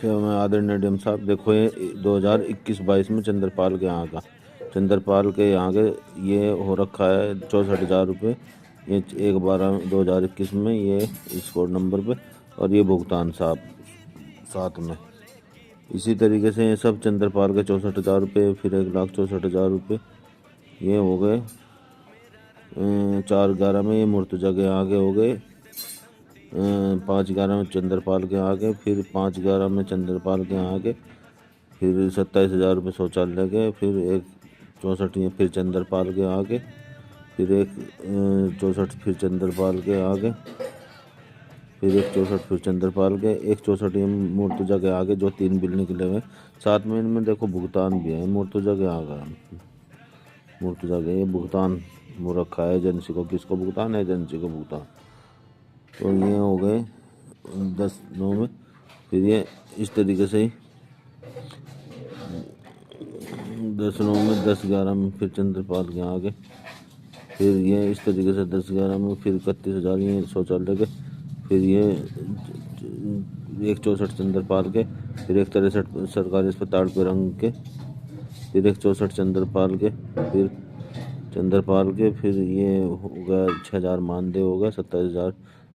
मैं आदरणीय डीएम साहब, देखो ये 2021-22 में चंद्रपाल के यहाँ का, चंद्रपाल के यहाँ के ये हो रखा है 64,000 रुपये। ये 1/12/2021 में ये इस कोड नंबर पे, और ये भुगतान साहब साथ में। इसी तरीके से ये सब चंद्रपाल के 64,000 रुपये, फिर 1,64,000 रुपये ये हो गए। 4/11 में ये मुर्तजा के यहाँ के हो गए। 5/11 में चंद्रपाल के आगे, फिर 5/11 में चंद्रपाल के आगे, फिर 27,000 रुपये शौचालय के, फिर 1/64 ये फिर चंद्रपाल के आगे, फिर 1/64 फिर चंद्रपाल के आगे, फिर 1/64 फिर चंद्रपाल के, 1/64 ये मुर्तजा के आगे, जो 3 बिल निकले हुए। साथ में इनमें देखो भुगतान भी है मुर्तजा के आगे। मुर्तजा के ये भुगतान वो रखा है एजेंसी को, किसको भुगतान है, एजेंसी को भुगतान। तो ये हो गए 10/9 में। फिर ये इस तरीके से ही 10/9 में, 10/11 में फिर चंद्रपाल के आगे, फिर ये इस तरीके से 10/11 में फिर 31,000 ये शौचालय के, फिर ये 1/64 चंद्रपाल के, फिर 1/63 सरकारी अस्पताल पे रंग के, फिर 1/64 चंद्रपाल के, फिर चंद्रपाल के, फिर ये हो गया 6,000 मानदेय हो गया, 27,000